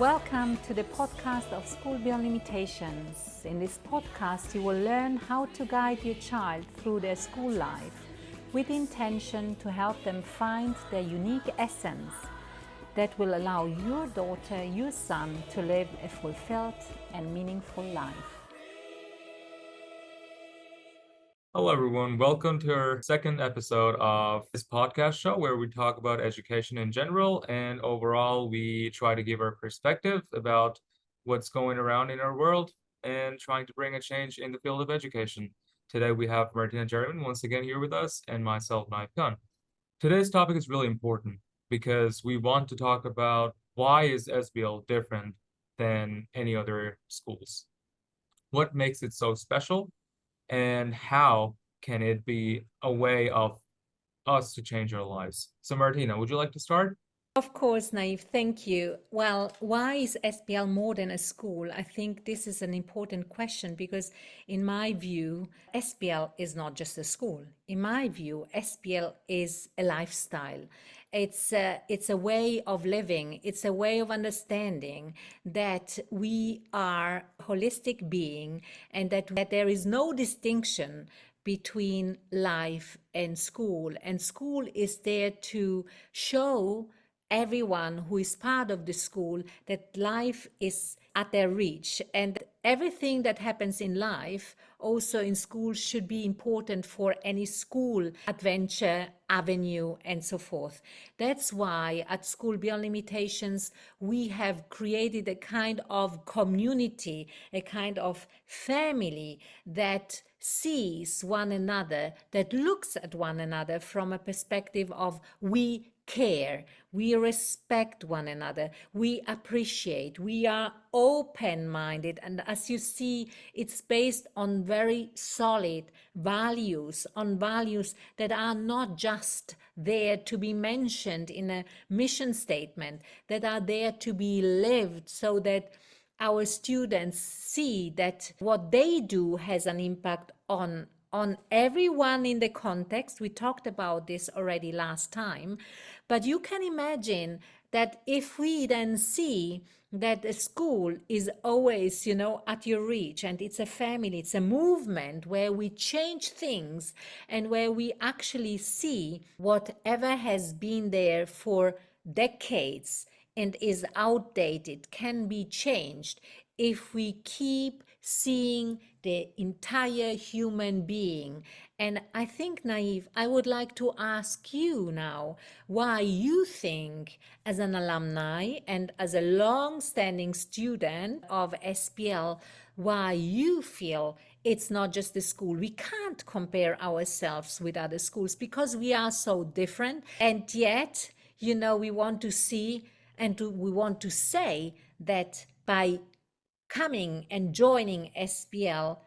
Welcome to the podcast of School Beyond Limitations. In this podcast, you will learn how to guide your child through their school life with the intention to help them find their unique essence that will allow your daughter, your son to live a fulfilled and meaningful life. Hello, everyone. Welcome to our second episode of this podcast show where we talk about education in general, and overall, we try to give our perspective about what's going around in our world and trying to bring a change in the field of education. Today, we have Martina and Nayeef once again here with us, and myself, Nayeef. Today's topic is really important because we want to talk about why is SBL different than any other schools? What makes it so special? And how can it be a way of us to change our lives? So Martina, would you like to start? Of course, Nayeef, thank you. Well, why is SBL more than a school? I think this is an important question because, in my view, SBL is not just a school. In my view, SBL is a lifestyle. It's a way of living. It's a way of understanding that we are a holistic being and that there is no distinction between life and school. And school is there to show everyone who is part of the school that life is at their reach, and everything that happens in life also in school should be important for any school adventure avenue and so forth. That's why at School Beyond Limitations we have created a kind of community, a kind of family that sees one another, that looks at one another from a perspective of we care, we respect one another, we appreciate, we are open-minded, and as you see, it's based on very solid values, on values that are not just there to be mentioned in a mission statement, that are there to be lived so that our students see that what they do has an impact on everyone in the context. We talked about this already last time, but you can imagine that if we then see that a school is always, at your reach, and it's a family, it's a movement where we change things and where we actually see whatever has been there for decades and is outdated can be changed if we keep seeing the entire human being. And I think, Nayeef, I would like to ask you now why you think, as an alumni and as a long-standing student of SBL, why you feel it's not just the school. We can't compare ourselves with other schools because we are so different. And yet, we want to see and we want to say that by coming and joining SBL,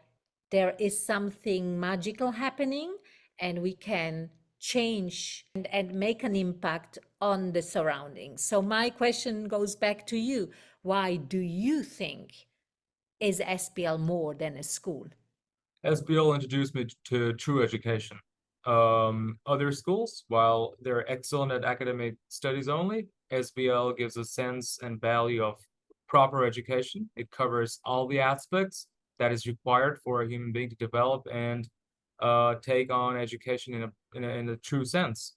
there is something magical happening and we can change and make an impact on the surroundings. So my question goes back to you. Why do you think is SBL more than a school? SBL introduced me to true education. Other schools, while they're excellent at academic studies only, SBL gives a sense and value of proper education. It covers all the aspects that is required for a human being to develop and take on education in a true sense.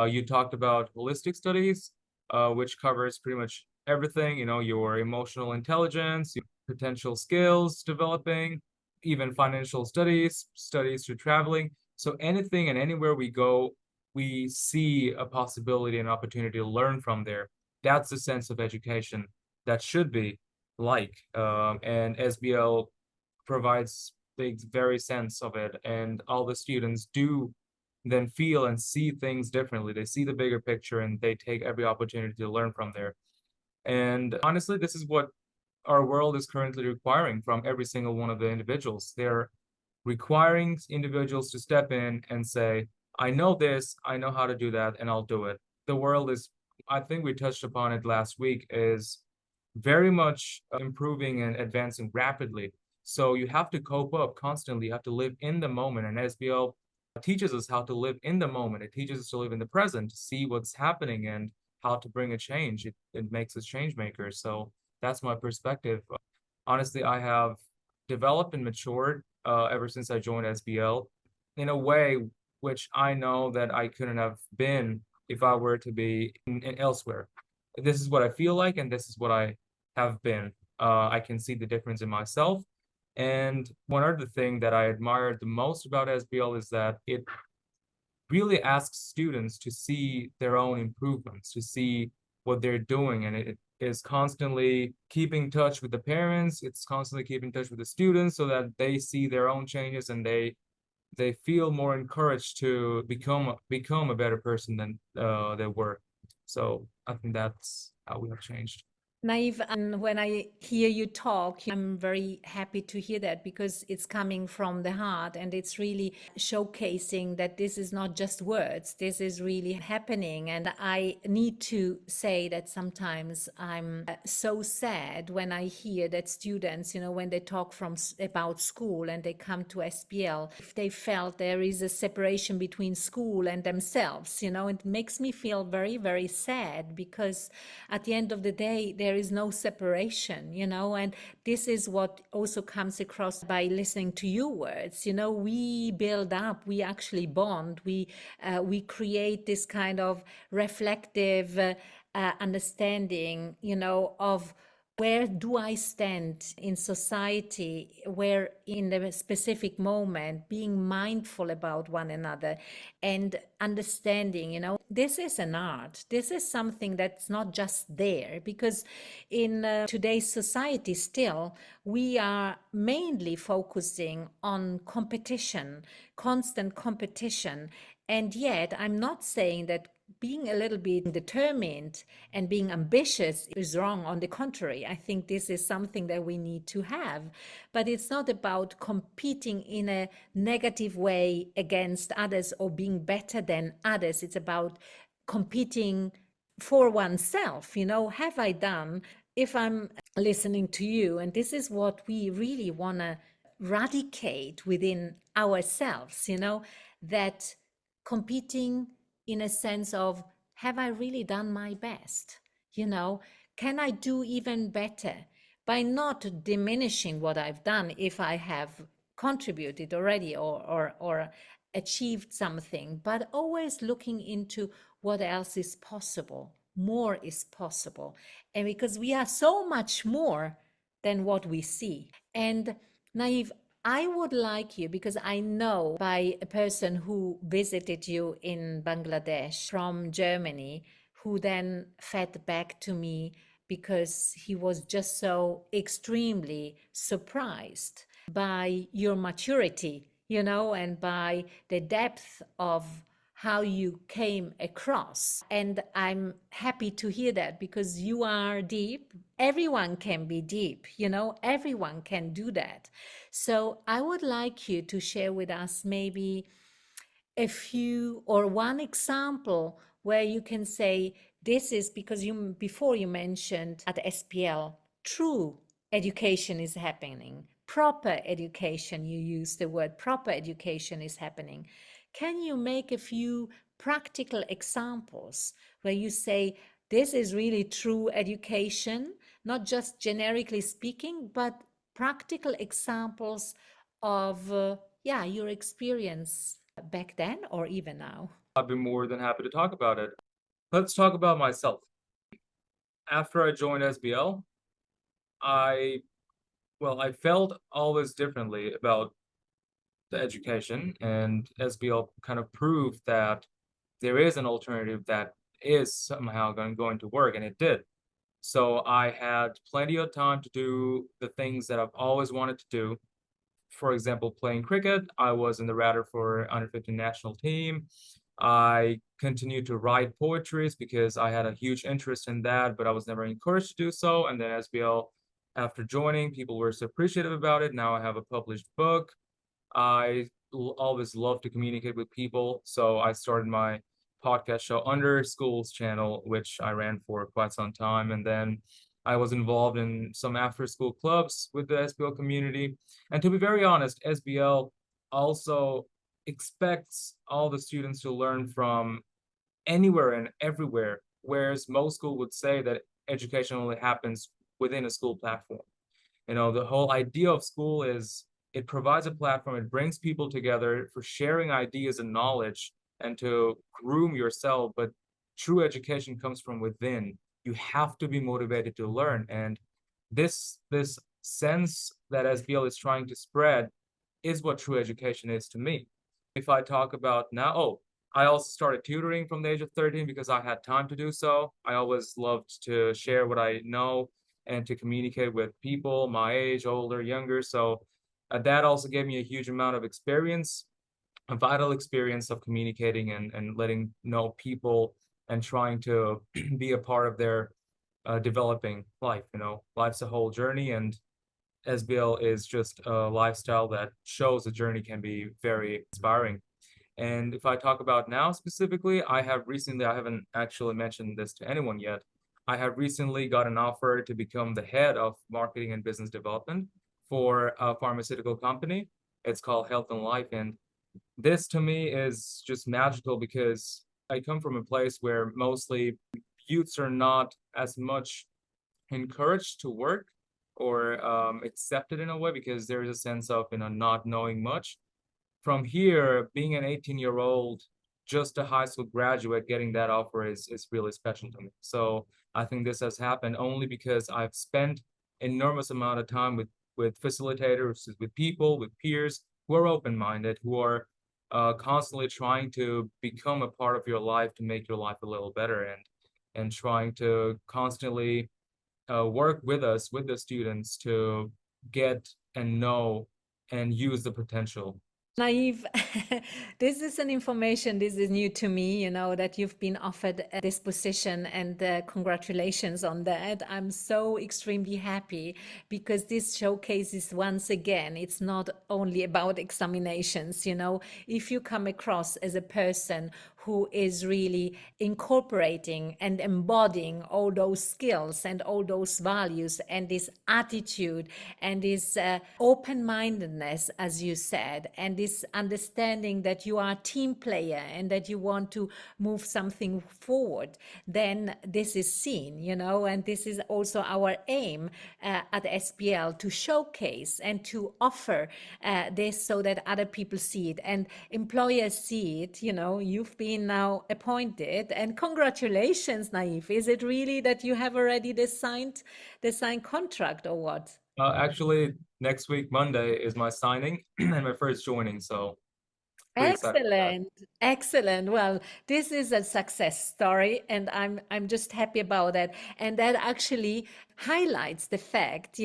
You talked about holistic studies, which covers pretty much everything, your emotional intelligence, your potential skills developing, even financial studies, studies through traveling. So anything and anywhere we go, we see a possibility and opportunity to learn from there. That's the sense of education that should be like. And SBL provides the very sense of it. And all the students do then feel and see things differently. They see the bigger picture and they take every opportunity to learn from there. And honestly, this is what our world is currently requiring from every single one of the individuals. They're requiring individuals to step in and say, I know this, I know how to do that, and I'll do it. The world is, I think we touched upon it last week, is very much improving and advancing rapidly. So you have to cope up constantly. You have to live in the moment. And SBL teaches us how to live in the moment. It teaches us to live in the present, to see what's happening and how to bring a change. It makes us change makers. So that's my perspective. Honestly, I have developed and matured ever since I joined SBL in a way which I know that I couldn't have been if I were to be in elsewhere. This is what I feel like, and this is what I have been. I can see the difference in myself. And one other thing that I admired the most about SBL is that it really asks students to see their own improvements, to see what they're doing, and it is constantly keeping in touch with the parents. It's constantly keeping in touch with the students so that they see their own changes and they feel more encouraged to become a better person than they were. So I think that's how we have changed. Naive, and when I hear you talk, I'm very happy to hear that because it's coming from the heart and it's really showcasing that this is not just words, this is really happening. And I need to say that sometimes I'm so sad when I hear that students, when they talk about school and they come to SBL, if they felt there is a separation between school and themselves, it makes me feel very, very sad because at the end of the day, there is no separation, and this is what also comes across by listening to your words. We build up, we actually bond, we create this kind of reflective understanding, of where do I stand in society, where in the specific moment, being mindful about one another and understanding, this is an art. This is something that's not just there because in today's society still, we are mainly focusing on competition, constant competition. And yet, I'm not saying that being a little bit determined and being ambitious is wrong. On the contrary, I think this is something that we need to have. But it's not about competing in a negative way against others or being better than others. It's about competing for oneself. Have I done, if I'm listening to you, and this is what we really want to eradicate within ourselves, that competing in a sense of, have I really done my best? Can I do even better by not diminishing what I've done if I have contributed already or achieved something, but always looking into what else is possible. More is possible. And because we are so much more than what we see. And Naive, I would like you, because I know by a person who visited you in Bangladesh from Germany, who then fed back to me because he was just so extremely surprised by your maturity, and by the depth of how you came across. And I'm happy to hear that because you are deep. Everyone can be deep, everyone can do that. So I would like you to share with us maybe a few or one example where you can say this is because before you mentioned at SPL, true education is happening, proper education, you use the word proper education is happening. Can you make a few practical examples where you say this is really true education, not just generically speaking, but practical examples of your experience back then or even now? I'd be more than happy to talk about it. Let's talk about myself. After I joined SBL, I I felt always differently about the education, and SBL kind of proved that there is an alternative that is somehow going to work, and it did. So I had plenty of time to do the things that I've always wanted to do. For example, playing cricket, I was in the radar for under 15 national team. I continued to write poetries because I had a huge interest in that, but I was never encouraged to do so. And then SBL, after joining, people were so appreciative about it. Now I have a published book. I always love to communicate with people, so I started my podcast show under school's channel, which I ran for quite some time, and then I was involved in some after-school clubs with the SBL community. And to be very honest, SBL also expects all the students to learn from anywhere and everywhere, whereas most school would say that education only happens within a school platform. You know, the whole idea of school is it provides a platform, it brings people together for sharing ideas and knowledge and to groom yourself. But true education comes from within. You have to be motivated to learn. And this sense that SBL is trying to spread is what true education is to me. If I talk about now, I also started tutoring from the age of 13 because I had time to do so. I always loved to share what I know and to communicate with people my age, older, younger. So that also gave me a huge amount of experience, a vital experience of communicating and letting know people and trying to be a part of their developing life. You know, life's a whole journey, and SBL is just a lifestyle that shows the journey can be very inspiring. And if I talk about now specifically, I haven't actually mentioned this to anyone yet. I have recently got an offer to become the head of marketing and business development for a pharmaceutical company. It's called Health and Life. And this to me is just magical because I come from a place where mostly youths are not as much encouraged to work or accepted in a way because there is a sense of not knowing much. From here, being an 18-year-old, just a high school graduate, getting that offer is really special to me. So I think this has happened only because I've spent enormous amount of time with facilitators, with people, with peers who are open-minded, who are constantly trying to become a part of your life to make your life a little better and trying to constantly work with us, with the students to get and know and use the potential. Naive, this is an information, this is new to me, that you've been offered this position, and congratulations on that. I'm so extremely happy because this showcases once again, it's not only about examinations. If you come across as a person who is really incorporating and embodying all those skills and all those values and this attitude and this open-mindedness, as you said, and this understanding that you are a team player and that you want to move something forward, then this is seen, and this is also our aim at SBL, to showcase and to offer this so that other people see it and employers see it. You've been now appointed, and congratulations, Nayeef. Is it really that you have already the signed contract, or what? Actually, next week, Monday, is my signing and my first joining, so pretty excited about that. Excellent, excellent. Well, this is a success story, and I'm just happy about that. And that actually highlights the fact,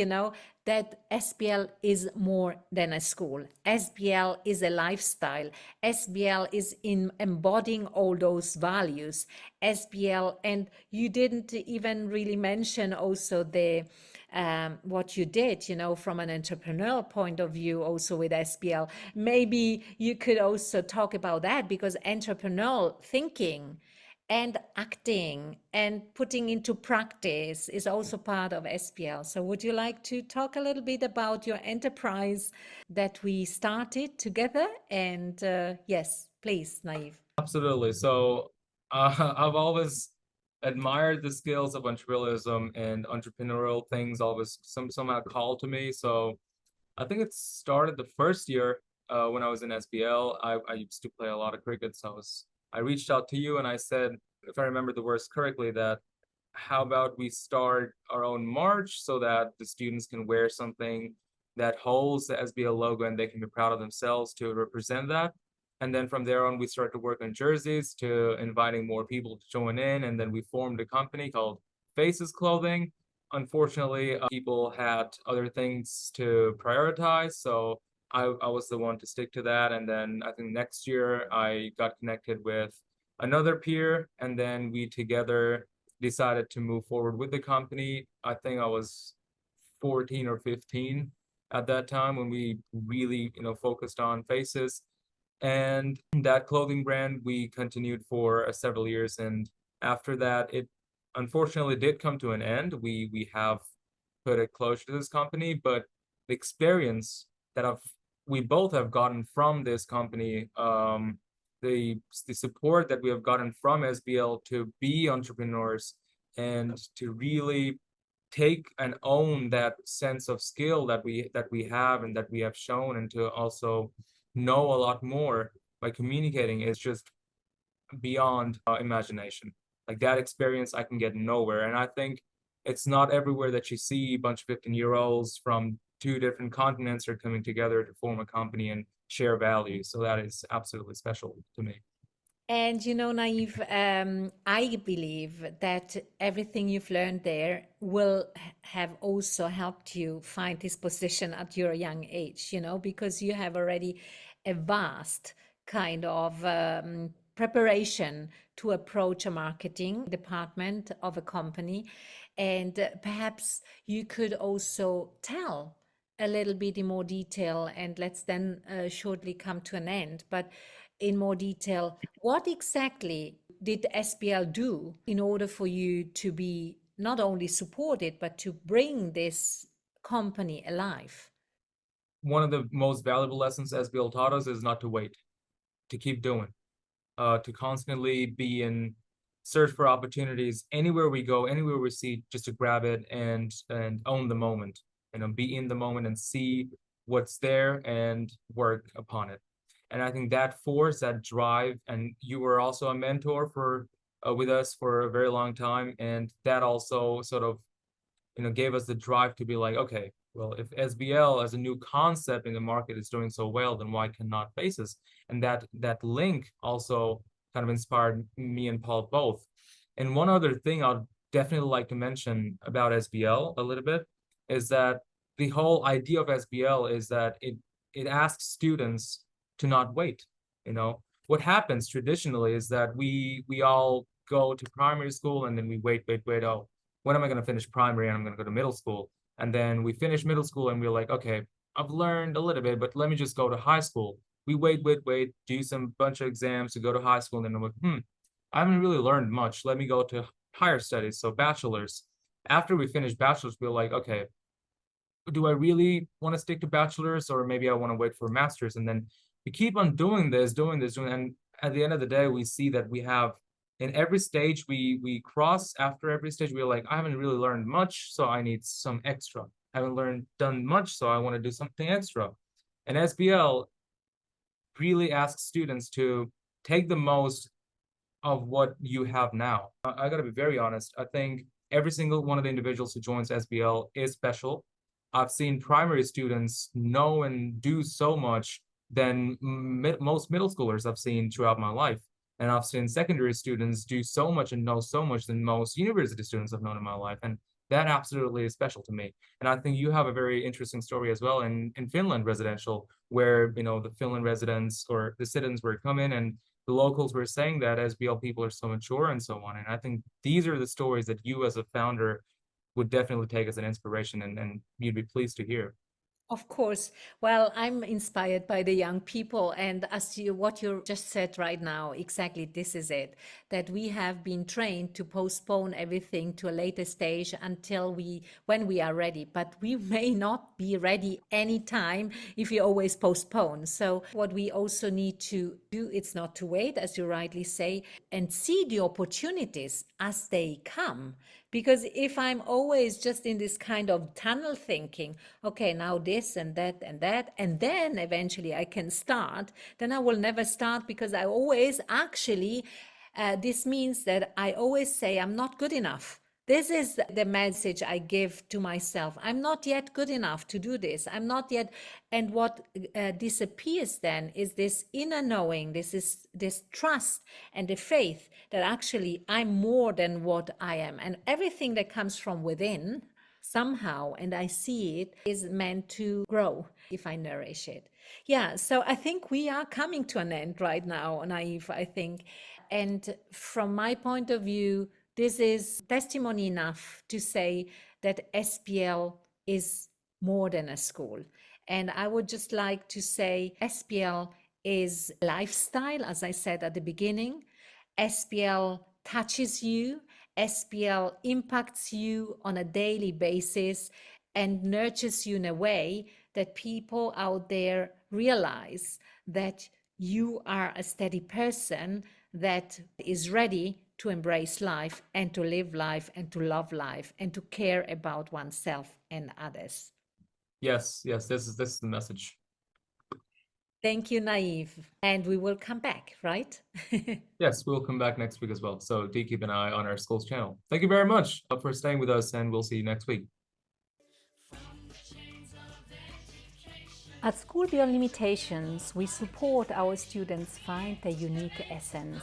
that SBL is more than a school. SBL is a lifestyle. SBL is in embodying all those values. SBL, and you didn't even really mention also the what you did, from an entrepreneurial point of view, also with SBL. Maybe you could also talk about that, because entrepreneurial thinking and acting and putting into practice is also part of SBL. So would you like to talk a little bit about your enterprise that we started together? And yes, please, Naeef. Absolutely. So I've always admired the skills of entrepreneurialism, and entrepreneurial things always somehow call to me. So I think it started the first year when I was in SBL. I used to play a lot of cricket, so I reached out to you and I said, if I remember the words correctly, that how about we start our own march so that the students can wear something that holds the SBL logo and they can be proud of themselves to represent that. And then from there on, we started to work on jerseys, to inviting more people to join in. And then we formed a company called Faces Clothing. Unfortunately, people had other things to prioritize. So I was the one to stick to that. And then I think next year I got connected with another peer, and then we together decided to move forward with the company. I think I was 14 or 15 at that time when we really, focused on Faces. And that clothing brand we continued for several years, and after that it unfortunately did come to an end. We have put a closure to this company, but the experience that we both have gotten from this company, the support that we have gotten from SBL to be entrepreneurs and to really take and own that sense of skill that we have and that we have shown, and to also know a lot more by communicating is just beyond imagination. Like that experience I can get nowhere. And I think it's not everywhere that you see a bunch of 15-year-olds from two different continents are coming together to form a company and share values. So that is absolutely special to me. And you know, Naive, I believe that everything you've learned there will have also helped you find this position at your young age, you know, because you have already a vast kind of preparation to approach a marketing department of a company. And perhaps you could also tell a little bit in more detail, and let's then shortly come to an end. But in more detail, what exactly did SBL do in order for you to be not only supported, but to bring this company alive? One of the most valuable lessons SBL taught us is not to wait, to keep doing, to constantly be in search for opportunities anywhere we go, anywhere we see, just to grab it and own the moment, be in the moment and see what's there and work upon it. And I think that force, that drive, and you were also a mentor for with us for a very long time, and that also sort of gave us the drive to be like, okay, well, if SBL as a new concept in the market is doing so well, then why cannot Basis? And that link also kind of inspired me and Paul both. And one other thing I'd definitely like to mention about SBL a little bit is that the whole idea of SBL is that it asks students to not wait. What happens traditionally is that we all go to primary school and then we wait. Oh, when am I going to finish primary and I'm going to go to middle school? And then we finish middle school and we're like, okay, I've learned a little bit, but let me just go to high school. We wait, do some bunch of exams to go to high school. And then I'm like, I haven't really learned much. Let me go to higher studies, so bachelor's. After we finish bachelor's, we're like, okay, do I really want to stick to bachelor's, or maybe I want to wait for a master's? And then we keep on doing this, and at the end of the day, we see that we have in every stage we cross. After every stage, we're like, I haven't really learned much, so I need some extra. I haven't done much, so I want to do something extra. And SBL really asks students to take the most of what you have now. I got to be very honest. I think every single one of the individuals who joins SBL is special. I've seen primary students know and do so much than most middle schoolers I've seen throughout my life. And I've seen secondary students do so much and know so much than most university students I've known in my life. And that absolutely is special to me. And I think you have a very interesting story as well in Finland residential, where, the Finland residents or the citizens were coming and the locals were saying that SBL people are so mature and so on. And I think these are the stories that you as a founder would definitely take as an inspiration, and you'd be pleased to hear. Of course. Well, I'm inspired by the young people. And what you just said right now, exactly this is it, that we have been trained to postpone everything to a later stage until when we are ready. But we may not be ready anytime if we always postpone. So what we also need to do, it's not to wait, as you rightly say, and see the opportunities as they come. Because if I'm always just in this kind of tunnel thinking, okay, now this and that and that, and then eventually I can start, then I will never start because I always actually, this means that I always say I'm not good enough. This is the message I give to myself. I'm not yet good enough to do this. I'm not yet. And what disappears then is this inner knowing, this trust and the faith that actually I'm more than what I am. And everything that comes from within somehow, and I see it, is meant to grow if I nourish it. Yeah, so I think we are coming to an end right now, Naif, I think. And from my point of view, this is testimony enough to say that SBL is more than a school. And I would just like to say SBL is lifestyle, as I said at the beginning. SBL touches you, SBL impacts you on a daily basis and nurtures you in a way that people out there realize that you are a steady person that is ready to embrace life and to live life and to love life and to care about oneself and others. Yes, this is the message. Thank you, Nayeef. And we will come back, right? Yes, we'll come back next week as well. So do keep an eye on our school's channel. Thank you very much for staying with us, and we'll see you next week. At School Beyond Limitations, we support our students find their unique essence.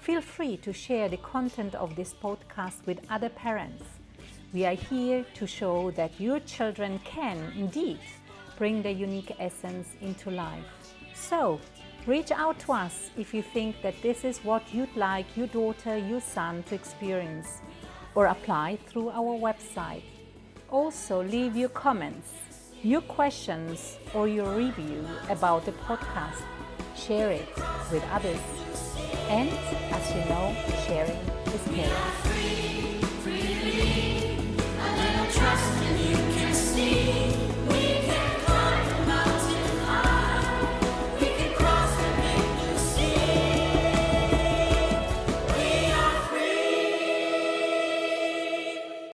Feel free to share the content of this podcast with other parents. We are here to show that your children can, indeed, bring their unique essence into life. So, reach out to us if you think that this is what you'd like your daughter, your son to experience, or apply through our website. Also, leave your comments, your questions, or your review about the podcast. Share it with others. And, as you know, sharing